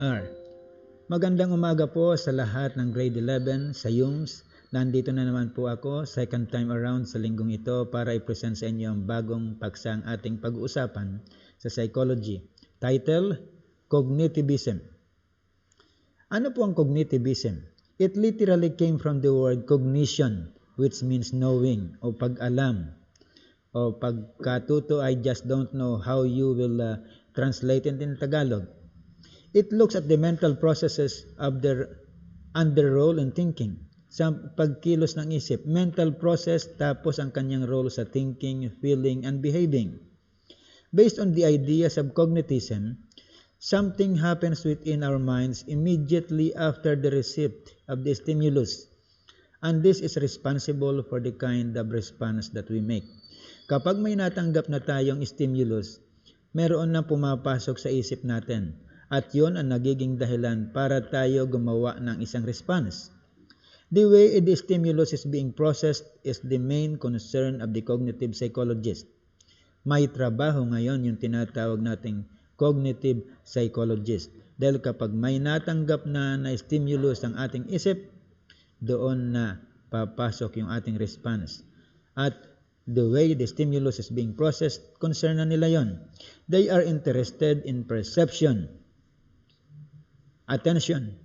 R. Magandang umaga po sa lahat ng grade 11 sa UMS. Nandito na naman po ako, second time around sa linggong ito para i-present sa inyo ang bagong paksang ating pag-uusapan sa psychology. Title, Cognitivism. Ano po ang cognitivism? It literally came from the word cognition, which means knowing o pag-alam. O pagkatuto, I just don't know how you will translate it in Tagalog. It looks at the mental processes of and their role in thinking. Sa pagkilos ng isip, mental process tapos ang kanyang role sa thinking, feeling, and behaving. Based on the ideas of cognitism, something happens within our minds immediately after the receipt of the stimulus, and this is responsible for the kind of response that we make. Kapag may natanggap na tayong stimulus, meron na pumapasok sa isip natin. At yon ang nagiging dahilan para tayo gumawa ng isang response. The way the stimulus is being processed is the main concern of the cognitive psychologist. May trabaho ngayon yung tinatawag nating cognitive psychologist. Dahil kapag may natanggap na stimulus ang ating isip, doon na papasok yung ating response. At the way the stimulus is being processed, concern na nila yon. They are interested in perception, attention,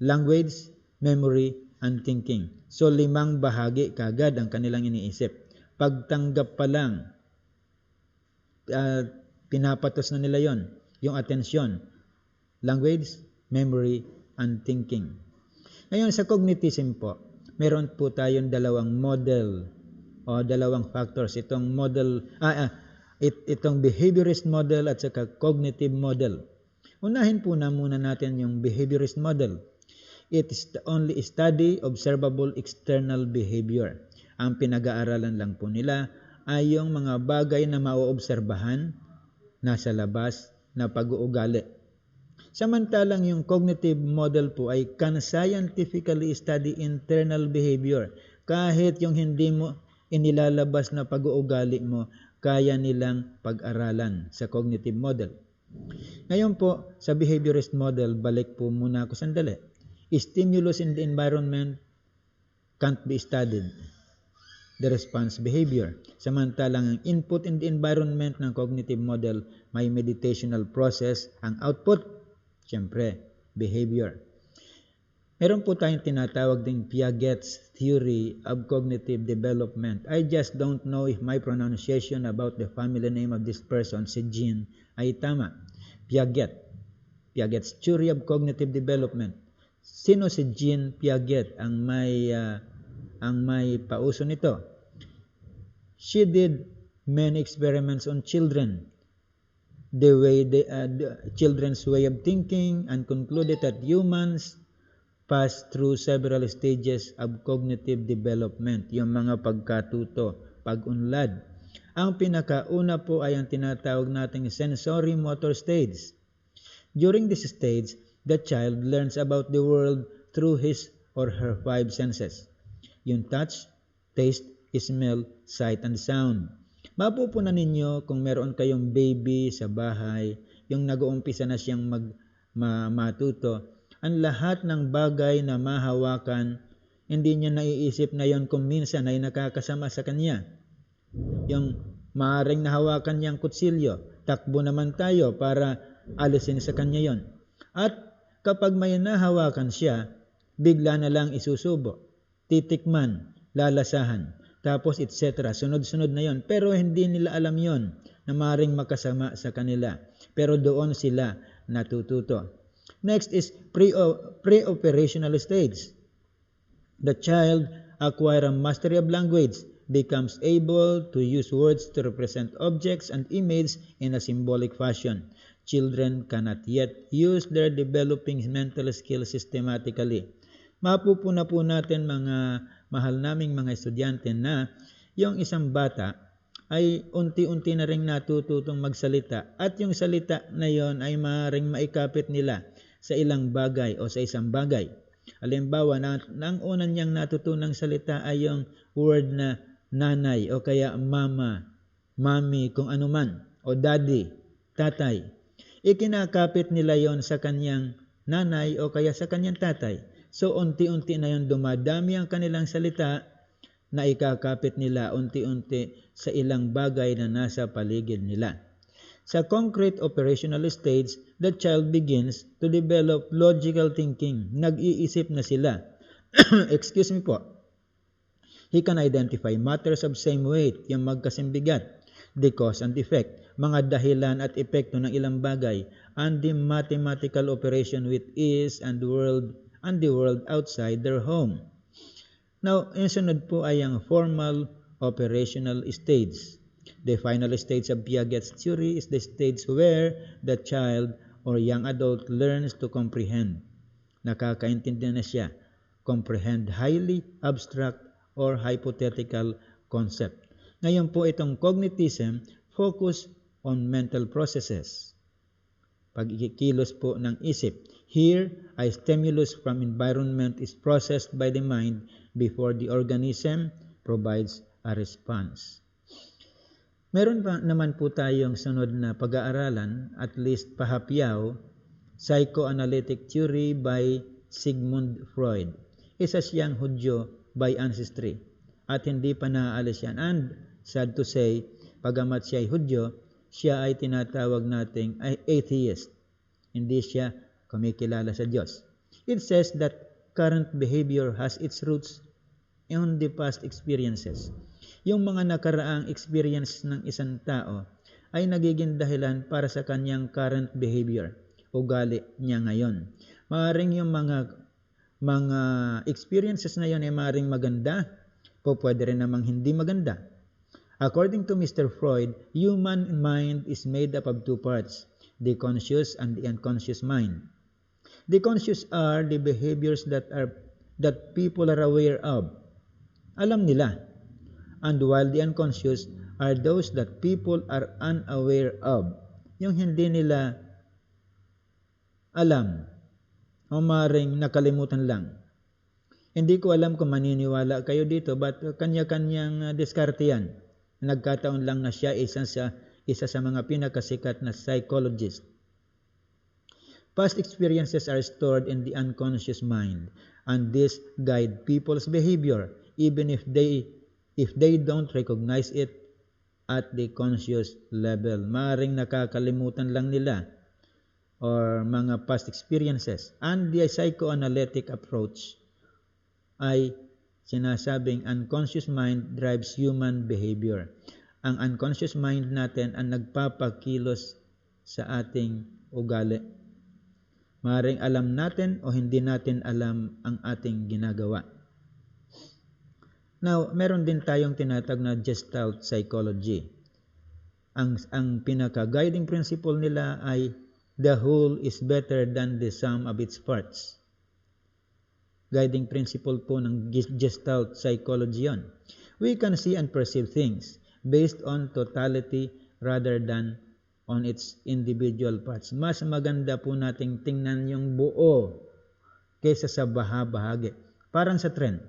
language, memory, and thinking. So 5 bahagi kagad ang kanilang iniisip. Pagtanggap pa lang, pinapatos na nila yon. Yung attention, language, memory, and thinking. Ngayon sa cognitism po, meron po tayong dalawang model o dalawang factors. Itong model, itong behaviorist model at saka cognitive model. Unahin po na muna natin yung behaviorist model. It is the only study observable external behavior. Ang pinag-aaralan lang po nila ay yung mga bagay na maoobserbahan nasa labas na pag-uugali. Samantalang yung cognitive model po ay can scientifically study internal behavior. Kahit yung hindi mo inilalabas na pag-uugali mo, kaya nilang pag-aralan sa cognitive model. Ngayon po, sa behaviorist model, balik po muna ako sandali. Stimulus in the environment can't be studied. The response behavior. Samantalang ang input in the environment ng cognitive model, may meditational process. Ang output, siyempre, behavior. Meron po tayong tinatawag ding Piaget's theory of cognitive development. I just don't know if my pronunciation about the family name of this person, si Jean, ay tama. Piaget's theory of cognitive development. Sino si Jean Piaget ang may pauso nito? She did many experiments on children. The children's way of thinking, and concluded that humans pass through several stages of cognitive development. Yung mga pagkatuto, pag-unlad. Ang pinakauna po ay ang tinatawag nating sensory motor stage. During this stage, the child learns about the world through his or her 5 senses. Yung touch, taste, smell, sight, and sound. Mapupunan ninyo kung meron kayong baby sa bahay, yung nag-uumpisa na siyang matuto, ang lahat ng bagay na mahawakan, hindi niya naiisip na yon kung minsan ay nakakasama sa kanya. Yung maaaring nahawakan niyang kutsilyo, takbo naman tayo para alisin sa kanya yon. At kapag may nahawakan siya, bigla na lang isusubo, titikman, lalasahan, tapos etc. Sunod-sunod na yon. Pero hindi nila alam yon na maaaring makasama sa kanila. Pero doon sila natututo. Next is pre-operational stage. The child acquires a mastery of language, becomes able to use words to represent objects and images in a symbolic fashion. Children cannot yet use their developing mental skills systematically. Mapupuna po natin mga mahal naming mga estudyante na yung isang bata ay unti-unti na rin natututong magsalita at yung salita na yon ay maaaring maikapit nila sa ilang bagay o sa isang bagay. Halimbawa, ang unang niyang natutunang salita ay yung word na nanay o kaya mama, mami, kung ano man, o daddy, tatay. ikinakapit nila yon sa kanyang nanay o kaya sa kanyang tatay. So unti-unti na yon dumadami ang kanilang salita na ikakapit nila unti-unti sa ilang bagay na nasa paligid nila. Sa concrete operational stage, the child begins to develop logical thinking. Nag-iisip na sila. Excuse me po. He can identify matters of same weight, yung magkasing bigat, the cause and effect, mga dahilan at epekto ng ilang bagay, and the mathematical operation with ease and the world outside their home. Now, yung sunod po ay ang formal operational stage. The final stage of Piaget's theory is the stage where the child or young adult learns to comprehend. Nakakaintindi na siya. Comprehend highly abstract or hypothetical concept. Ngayon po itong cognitism focus on mental processes. Pagkikilos po ng isip. Here, a stimulus from environment is processed by the mind before the organism provides a response. Meron pa naman po tayong sunod na pag-aaralan, at least pahapyaw, psychoanalytic theory by Sigmund Freud. Isa siyang Hudyo by ancestry at hindi pa naaalis yan. And sad to say, pagamat siya ay Hudyo, siya ay tinatawag nating atheist. Hindi siya kumikilala sa Diyos. It says that current behavior has its roots in the past experiences. Yung mga nakaraang experience ng isang tao ay nagiging dahilan para sa kanyang current behavior, ugali niya ngayon. Maaaring yung mga experiences na yun ay maaaring maganda, o pwede rin namang hindi maganda. According to Mr. Freud, human mind is made up of two parts, the conscious and the unconscious mind. The conscious are the behaviors that people are aware of. Alam nila. And while the unconscious are those that people are unaware of. Yung hindi nila alam o maring nakalimutan lang. Hindi ko alam kung maniniwala kayo dito, but kanya-kanyang diskarte yan. Nagkataon lang na siya isa sa mga pinakasikat na psychologist. Past experiences are stored in the unconscious mind, and this guide people's behavior even if they don't recognize it at the conscious level. Maring nakakalimutan lang nila or mga past experiences. And the psychoanalytic approach ay sinasabing unconscious mind drives human behavior. Ang unconscious mind natin ang nagpapakilos sa ating ugali. Maring alam natin o hindi natin alam ang ating ginagawa. Now, meron din tayong tinatag na Gestalt psychology. Ang pinaka-guiding principle nila ay the whole is better than the sum of its parts. Guiding principle po ng Gestalt psychology yon. We can see and perceive things based on totality rather than on its individual parts. Mas maganda po nating tingnan yung buo kaysa sa bahagi. Parang sa trend.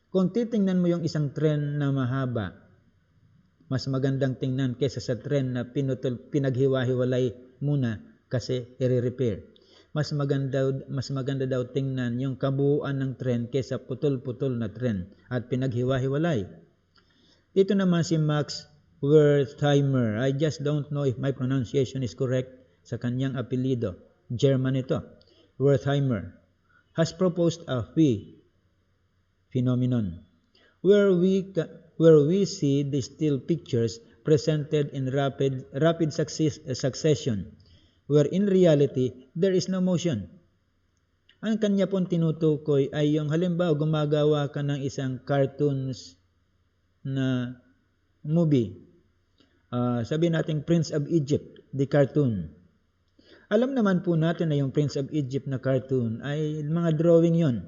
Kung titingnan mo yung isang trend na mahaba, mas magandang tingnan kaysa sa trend na pinaghiwa-hiwalay muna kasi i-repair. Mas maganda daw tingnan yung kabuuan ng trend kaysa putol-putol na trend at pinaghiwa-hiwalay. Ito naman si Max Wertheimer. I just don't know if my pronunciation is correct sa kanyang apelido. German ito. Wertheimer has proposed a phenomenon where we see the still pictures presented in rapid succession where in reality there is no motion. Ang kanya pong tinutukoy ay yung halimbawa gumagawa ka ng isang cartoons na movie. Sabihin natin Prince of Egypt, the cartoon. Alam naman po natin na yung Prince of Egypt na cartoon ay mga drawing yon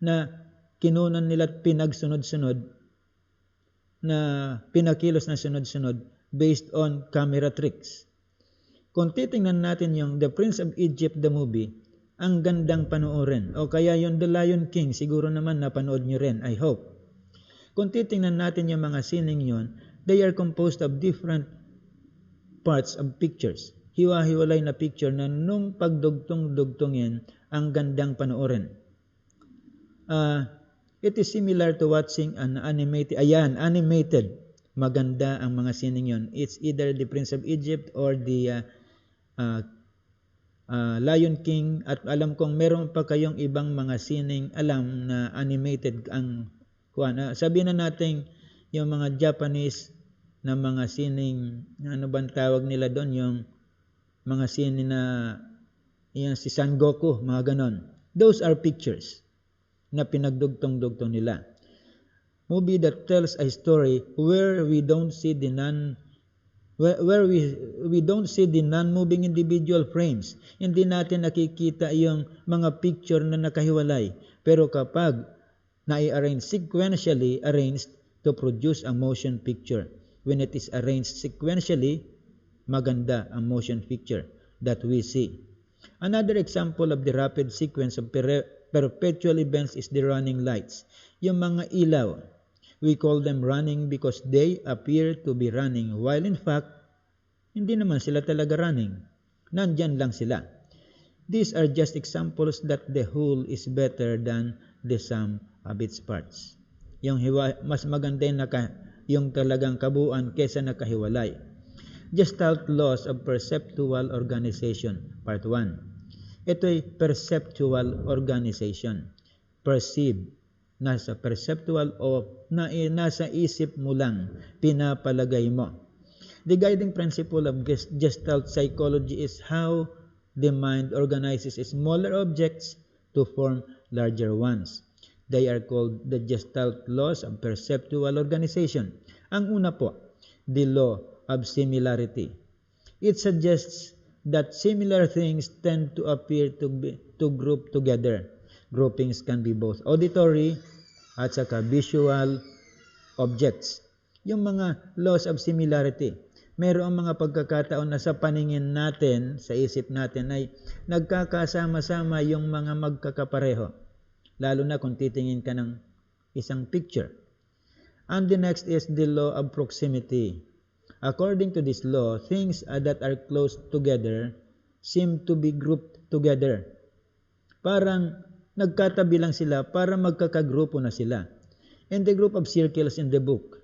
na kinunan nila at pinagsunod-sunod na pinakilos na sunod-sunod based on camera tricks. Kung titingnan natin yung The Prince of Egypt, the movie, ang gandang panoorin. O kaya yung The Lion King, siguro naman napanood nyo rin, I hope. Kung titingnan natin yung mga sining yon, they are composed of different parts of pictures. hiwa-hiwalay na picture na nung pagdugtong-dugtongin, ang gandang panoorin. It is similar to watching an animated. Maganda ang mga sining yon. It's either the Prince of Egypt or the Lion King. At alam kong meron pa kayong ibang mga sining alam na animated ang sabihin na natin yung mga Japanese na mga sining, ano bang tawag nila doon, yung mga sining na yung si Son Goku, mga ganon. Those are pictures na pinagdugtong-dugtong nila. Movie that tells a story where we don't see the non-moving individual frames. Hindi natin nakikita yung mga picture na nakahiwalay. Pero kapag na-arrange sequentially arranged to produce a motion picture. When it is arranged sequentially, maganda ang motion picture that we see. Another example of the rapid sequence of perpetual events is the running lights. Yung mga ilaw, we call them running because they appear to be running while in fact, hindi naman sila talaga running. Nandyan lang sila. These are just examples that the whole is better than the sum of its parts. Yung mas maganda yung talagang kabuuan kesa nakahiwalay. Gestalt laws of perceptual organization, part 1. Ito ay perceptual organization. Perceive, nasa perceptual o nasa isip mo lang, pinapalagay mo. The guiding principle of Gestalt psychology is how the mind organizes smaller objects to form larger ones. They are called the Gestalt laws of perceptual organization. Ang una po, the law of similarity. It suggests that similar things tend to appear to group together. Groupings can be both auditory at saka visual objects. Yung mga laws of similarity, mayroong mga pagkakataon na sa paningin natin, sa isip natin ay nagkakasama-sama yung mga magkakapareho. Lalo na kung titingin ka ng isang picture. And the next is the law of proximity. According to this law, things that are close together seem to be grouped together. Parang nagkatabi lang sila para magkakagrupo na sila. In the group of circles in the book,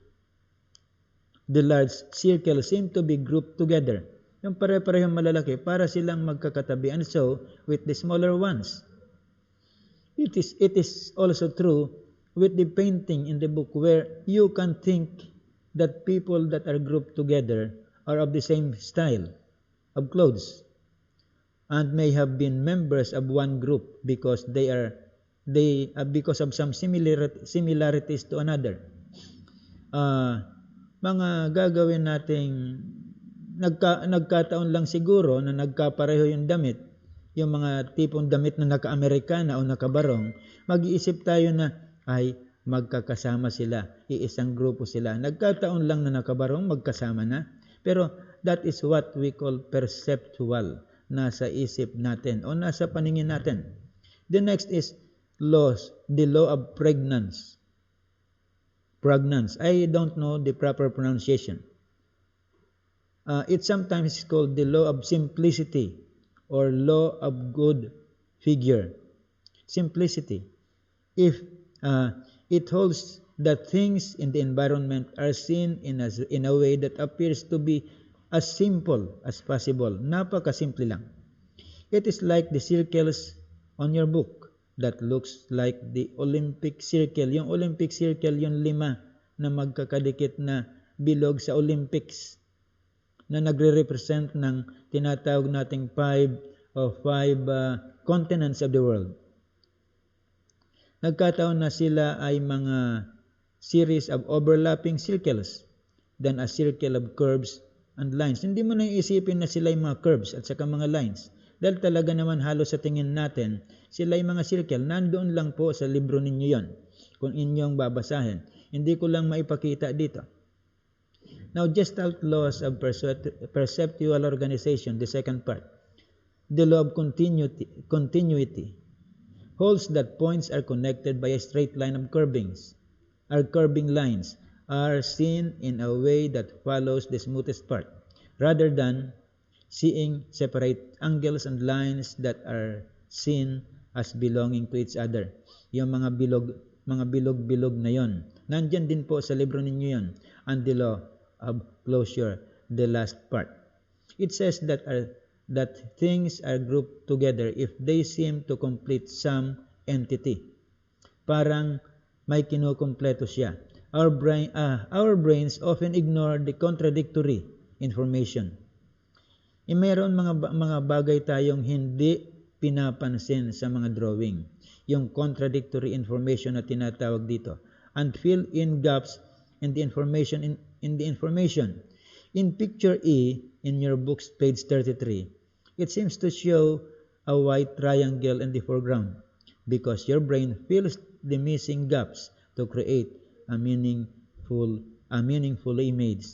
the large circles seem to be grouped together. Yung pare-parehong malalaki para silang magkakatabi. And so, with the smaller ones. It is also true with the painting in the book where you can think that people that are grouped together are of the same style of clothes and may have been members of one group because because of some similarities to another. Mga gagawin nating nagkataon lang siguro na nagkapareho yung damit, yung mga tipong damit na naka-Amerikana o nakabarong, mag-iisip tayo na ay magkakasama sila, iisang grupo sila. Nagkataon lang na nakabarong, magkasama na. Pero that is what we call perceptual, nasa isip natin o nasa paningin natin. The next is the law of pregnance. Pregnance. I don't know the proper pronunciation. It sometimes is called the law of simplicity or law of good figure. Simplicity. If it holds that things in the environment are seen in a way that appears to be as simple as possible. Napakasimple lang. It is like the circles on your book that looks like the Olympic circle. Yung Olympic circle, yung 5 na magkakadikit na bilog sa Olympics na nagre-represent ng tinatawag nating 5 continents of the world. Nagkataon na sila ay mga series of overlapping circles than a circle of curves and lines. Hindi mo na iisipin na sila ay mga curves at saka mga lines. Dahil talaga naman halos sa tingin natin, sila ay mga circle. Nandoon lang po sa libro ninyo yon kung inyong babasahin. Hindi ko lang maipakita dito. Now, Gestalt laws of perceptual organization, the second part. The law of continuity holds that points are connected by a straight line of curving lines are seen in a way that follows the smoothest part, rather than seeing separate angles and lines that are seen as belonging to each other. Yung mga bilog-bilog na yon. Nandyan din po sa libro ninyo yon. And the law of closure, the last part. It says that things are grouped together if they seem to complete some entity. Parang may kinukumpleto siya. Our brains often ignore the contradictory information. Mayroon mga bagay tayong hindi pinapansin sa mga drawing. Yung contradictory information na tinatawag dito. And fill in gaps in the information in the information. In picture E, in your book's page 33, it seems to show a white triangle in the foreground because your brain fills the missing gaps to create a meaningful image.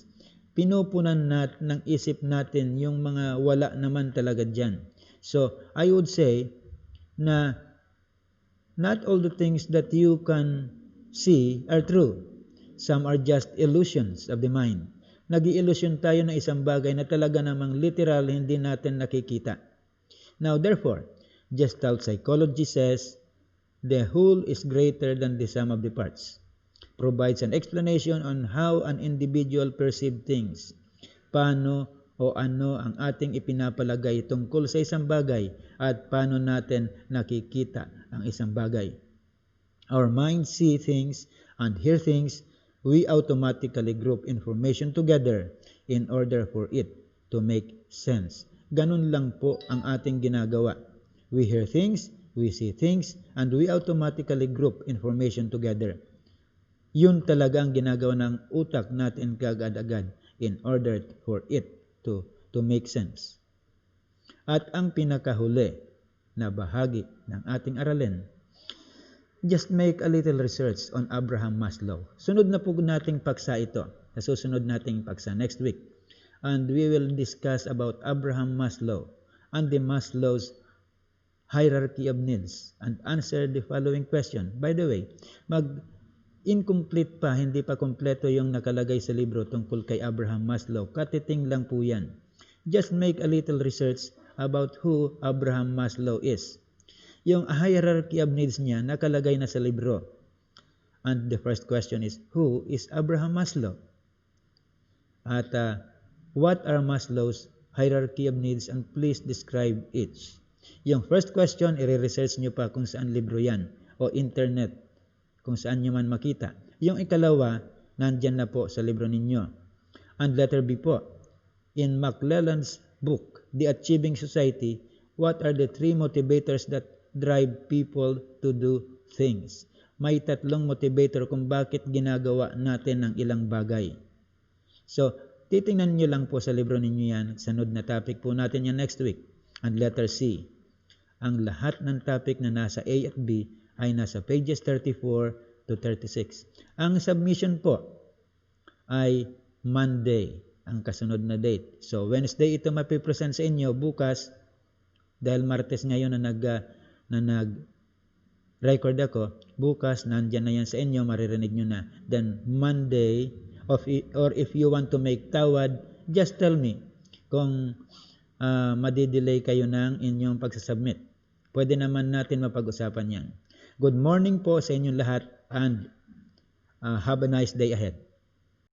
Pinupunan ng isip natin yung mga wala naman talaga dyan. So, I would say na not all the things that you can see are true. Some are just illusions of the mind. Nag-i-illusion tayo ng isang bagay na talaga namang literal hindi natin nakikita. Now, therefore, Gestalt psychology says, the whole is greater than the sum of the parts. Provides an explanation on how an individual perceives things. Paano o ano ang ating ipinapalagay tungkol sa isang bagay at paano natin nakikita ang isang bagay. Our minds see things and hear things. We automatically group information together in order for it to make sense. Ganun lang po ang ating ginagawa. We hear things, we see things, and we automatically group information together. Yun talaga ang ginagawa ng utak natin kagad-agad in order for it to make sense. At ang pinakahuli na bahagi ng ating aralin, just make a little research on Abraham Maslow. Sunod na po nating paksa ito, sa susunod nating paksa next week. And we will discuss about Abraham Maslow and the Maslow's hierarchy of needs and answer the following question. By the way, incomplete pa, hindi pa kompleto yung nakalagay sa libro tungkol kay Abraham Maslow. Katiting lang po yan. Just make a little research about who Abraham Maslow is. Yung hierarchy of needs niya nakalagay na sa libro. And the first question is, who is Abraham Maslow? At what are Maslow's hierarchy of needs and please describe each. Yung first question, i-research nyo pa kung saan libro yan o internet, kung saan nyo man makita. Yung ikalawa, nandyan na po sa libro ninyo. And letter B po, in McClelland's book, The Achieving Society, what are the 3 motivators that drive people to do things? May 3 motivator kung bakit ginagawa natin ang ilang bagay. So, titingnan nyo lang po sa libro ninyo yan. Sunod na topic po natin yan next week. And letter C, ang lahat ng topic na nasa A at B ay nasa pages 34 to 36. Ang submission po ay Monday, ang kasunod na date. So, Wednesday ito mapipresent sa inyo. Bukas, dahil Martes ngayon na nag-record ako, bukas, nandyan na yan sa inyo, maririnig nyo na. Then, Monday, or if you want to make tawad, just tell me kung madidelay kayo ng inyong pagsasubmit. Pwede naman natin mapag-usapan yan. Good morning po sa inyong lahat and have a nice day ahead.